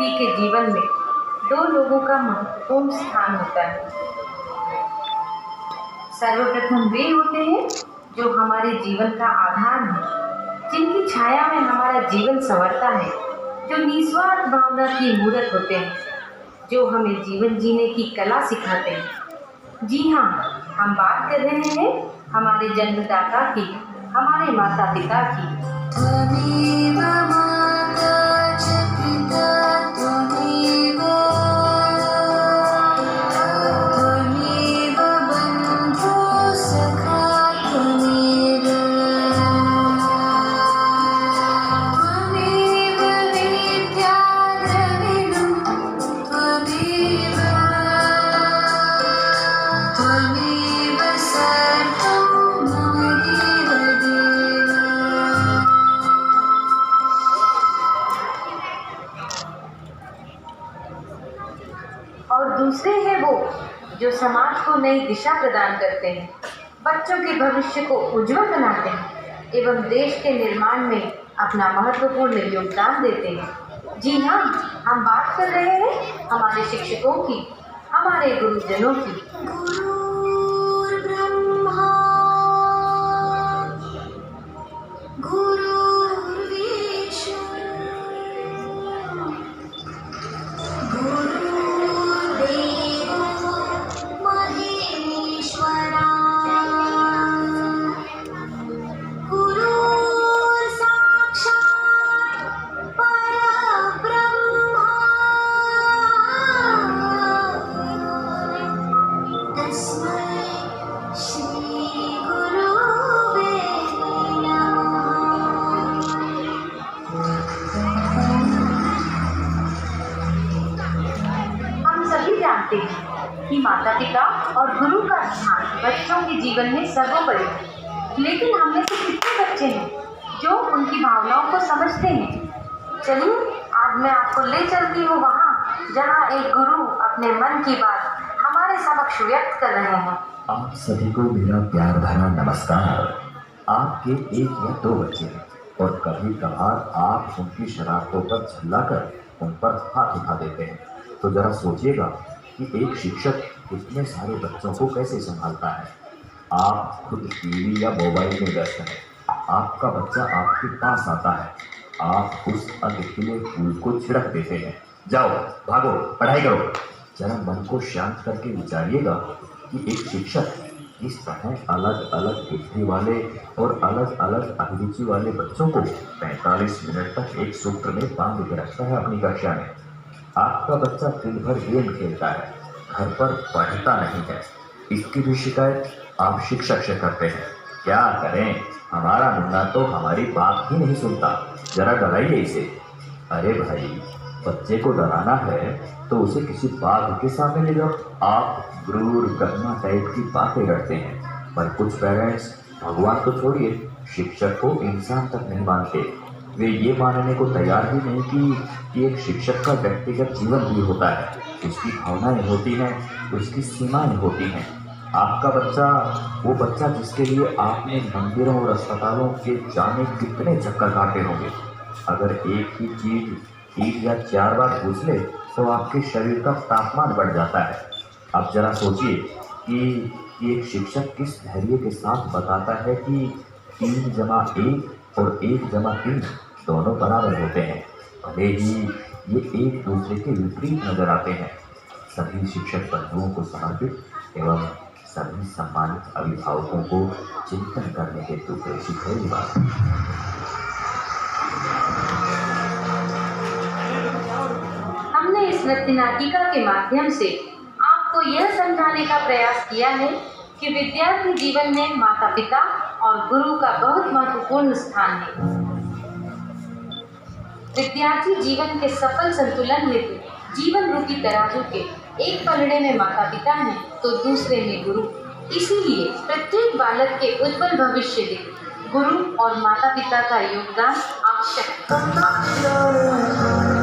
व्यक्ति के जीवन में दो लोगों का महत्वपूर्ण स्थान होता है। सर्वप्रथम वे होते हैं जो हमारे जीवन का आधार है, जिनकी छाया में हमारा जीवन संवरता है, जो निस्वार्थ भावना की मूर्त होते हैं, जो हमें जीवन जीने की कला सिखाते हैं। जी हाँ, हम बात कर रहे हैं हमारे जन्मदाता की, हमारे माता पिता की। और दूसरे हैं वो जो समाज को नई दिशा प्रदान करते हैं, बच्चों के भविष्य को उज्जवल बनाते हैं एवं देश के निर्माण में अपना महत्वपूर्ण योगदान देते हैं। जी हाँ, हम बात कर रहे हैं हमारे शिक्षकों की, हमारे गुरुजनों की। जानते हैं कि माता पिता और गुरु का स्थान बच्चों के जीवन में सर्वोपरि है, लेकिन हमने से कितने बच्चे हैं जो उनकी भावनाओं को समझते हैं। चलिए, आज मैं आपको ले चलती हूँ वहाँ जहाँ एक गुरु अपने मन की बात हमारे समक्ष व्यक्त कर रहे हैं। आप सभी को मेरा प्यार भरा नमस्कार। आपके एक या दो बच्चे हैं और कभी कभार आप उनकी शरारतों पर झल्लाकर उन पर हाथ उठा देते हैं, तो जरा सोचिएगा कि एक शिक्षक इतने सारे बच्चों को कैसे संभालता है। आप खुद टीवी या मोबाइल में व्यस्त हैं, आपका बच्चा आपके पास आता है, आप उस अधखिले फूल को छिड़क देते हैं। जाओ, भागो, पढ़ाई करो। जरा मन को शांत करके विचारिएगा कि एक शिक्षक इस तरह अलग अलग बुद्धि वाले और अलग अलग अभिरुचि वाले बच्चों को 45 मिनट तक एक सूत्र में बांध के रखता है अपनी कक्षा में। आपका बच्चा दिन भर गेम खेलता है, घर पर पढ़ता नहीं है, इसकी भी शिकायत आप शिक्षक से करते हैं। क्या करें, हमारा मुन्ना तो हमारी बात ही नहीं सुनता, जरा डराइए इसे। अरे भाई, बच्चे को डराना है तो उसे किसी बाघ के सामने ले जाओ। आप क्रूर गन्ना टाइप की बातें करते हैं, पर कुछ पेरेंट्स भगवान को छोड़िए, शिक्षक को इंसान तक नहीं मानते। वे ये मानने को तैयार ही नहीं कि एक शिक्षक का व्यक्तिगत जीवन भी होता है, उसकी भावनाएं होती हैं, उसकी सीमाएं होती हैं। आपका बच्चा, वो बच्चा जिसके लिए आपने मंदिरों और अस्पतालों के जाने कितने चक्कर काटे होंगे, अगर एक ही चीज 3 या 4 बार पूछ ले तो आपके शरीर का तापमान बढ़ जाता है। अब जरा सोचिए कि एक शिक्षक किस धैर्य के साथ बताता है कि 3 जमा 1 और 1 जमा 3 दोनों बराबर होते हैं, भले ही ये एक दूसरे के विपरीत नजर आते हैं। सभी शिक्षक बंधुओं को समर्पित एवं सभी सम्मानित अभिभावकों को चिंतन करने हेतु प्रेषित है। हमने इस नृत्य नाटिका के माध्यम से आपको यह समझाने का प्रयास किया है कि विद्यार्थी जीवन में माता पिता और गुरु का बहुत महत्वपूर्ण स्थान है। विद्यार्थी जीवन के सफल संतुलन हेतु जीवन रूपी तराजू के एक पलड़े में माता पिता हैं तो दूसरे में गुरु। इसीलिए प्रत्येक बालक के उज्जवल भविष्य में गुरु और माता पिता का योगदान आवश्यक है।